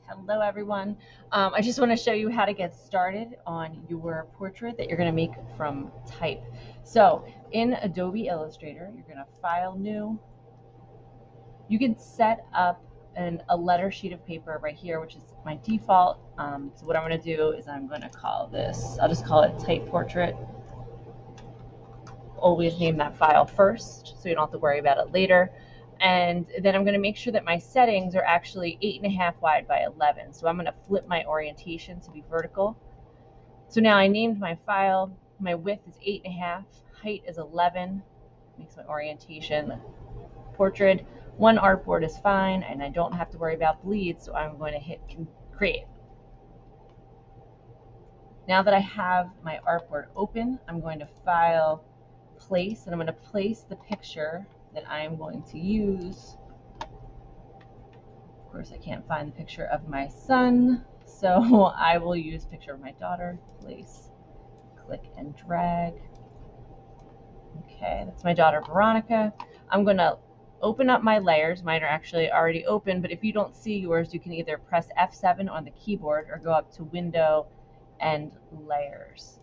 Hello everyone. I just want to show you how to get started on your portrait that you're going to make from type. So in Adobe Illustrator, you're going to File, New. You can set up a letter sheet of paper right here, which is my default. So what I'm going to do is I'm going to call this, I'll just call it Type Portrait. Always name that file first so you don't have to worry about it later. And then I'm going to make sure that my settings are actually 8.5 wide by 11. So I'm going to flip my orientation to be vertical. So now I named my file. My width is 8.5, height is 11. Makes my orientation portrait. One artboard is fine, and I don't have to worry about bleeds. So I'm going to hit create. Now that I have my artboard open, I'm going to file, place, and I'm going to place the picture that I'm going to use. Of course, I can't find the picture of my son, so I will use picture of my daughter. Place, click and drag. Okay, that's my daughter Veronica. I'm going to open up my layers. Mine are actually already open, but if you don't see yours, you can either press F7 on the keyboard or go up to Window and Layers.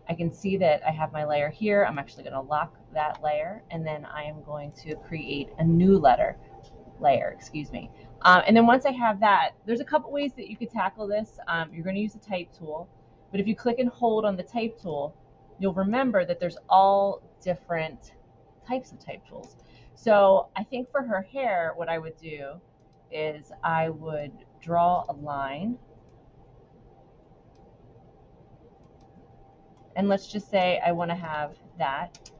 I can see that I have my layer here. I'm actually going to lock that layer, and then I am going to create a new layer. And then once I have that, there's a couple ways that you could tackle this. You're going to use the type tool, but if you click and hold on the type tool, you'll remember that there's all different types of type tools. So I think for her hair, what I would do is I would draw a line. And let's just say I want to have that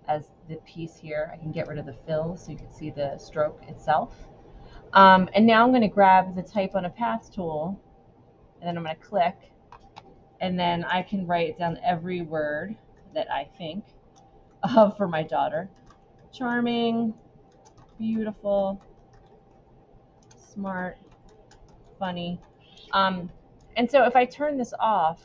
as the piece here. I can get rid of the fill so you can see the stroke itself. And now I'm going to grab the Type on a Path tool, and then I'm going to click, and then I can write down every word that I think of for my daughter. Charming, beautiful, smart, funny. And so if I turn this off,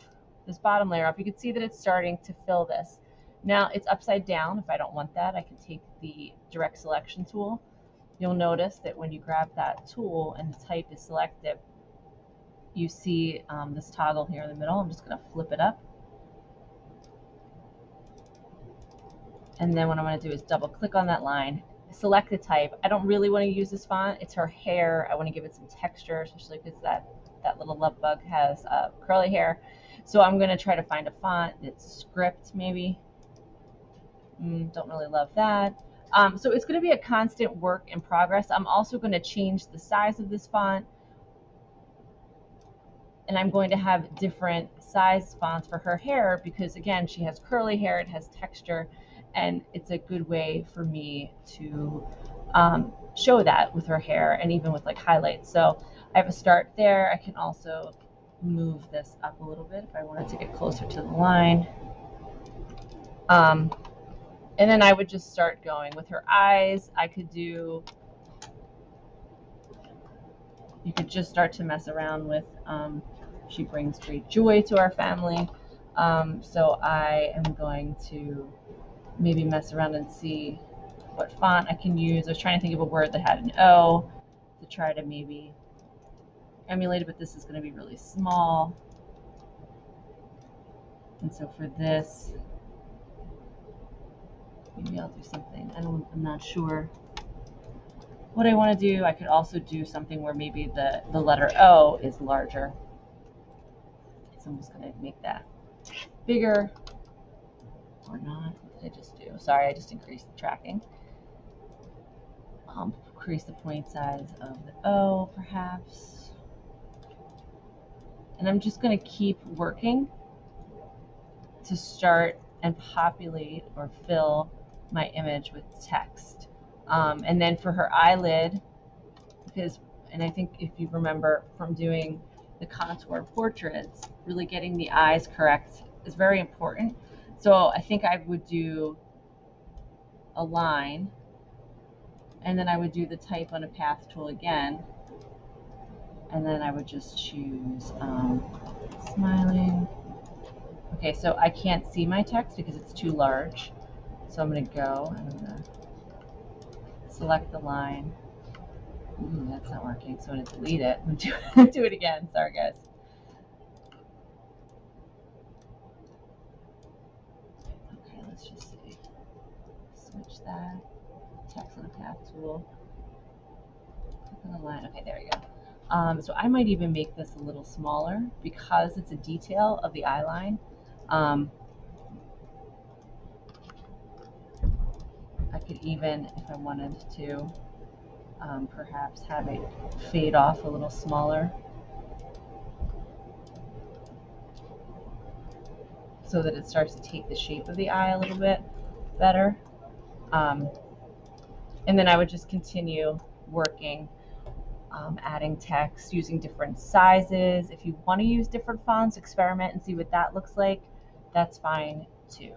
this bottom layer off, you can see that it's starting to fill this. Now it's upside down. If I don't want that, I can take the direct selection tool. You'll notice that when you grab that tool and the type is selected, you see this toggle here in the middle. I'm just going to flip it up. And then what I'm going to do is double click on that line, select the type. I don't really want to use this font. It's her hair. I want to give it some texture, especially because that little love bug has curly hair. So I'm going to try to find a font that's script maybe. Don't really love that. So it's going to be a constant work in progress. I'm also going to change the size of this font. And I'm going to have different size fonts for her hair because, again, she has curly hair, it has texture, and it's a good way for me to show that with her hair and even with like highlights. So I have a start there. I can also move this up a little bit if I wanted to get closer to the line. And then I would just start going with her eyes. You could just start to mess around with, she brings great joy to our family. So I am going to maybe mess around and see what font I can use. I was trying to think of a word that had an O to try to maybe emulate it, but this is going to be really small. And so for this, maybe I'll do something. I'm not sure what I want to do. I could also do something where maybe the letter O is larger. So I'm just going to make that bigger or not. What did I just do? Sorry, I just increased the tracking. Increase the point size of the O perhaps. And I'm just going to keep working to start and populate or fill my image with text. And then for her eyelid, and I think if you remember from doing the contour portraits, really getting the eyes correct is very important. So I think I would do a line, and then I would do the Type on a Path tool again, and then I would just choose smiling. Okay, so I can't see my text because it's too large. So I'm going to go and I'm going to select the line, That's not working, so I'm going to delete it and do it again. Sorry, guys. Okay, let's just see. Switch that. Text on the path tool. Click on the line. Okay, there we go. So I might even make this a little smaller because it's a detail of the eye line. I could even, if I wanted to, perhaps have it fade off a little smaller so that it starts to take the shape of the eye a little bit better. And then I would just continue working, adding text, using different sizes. If you want to use different fonts, experiment and see what that looks like. That's fine too.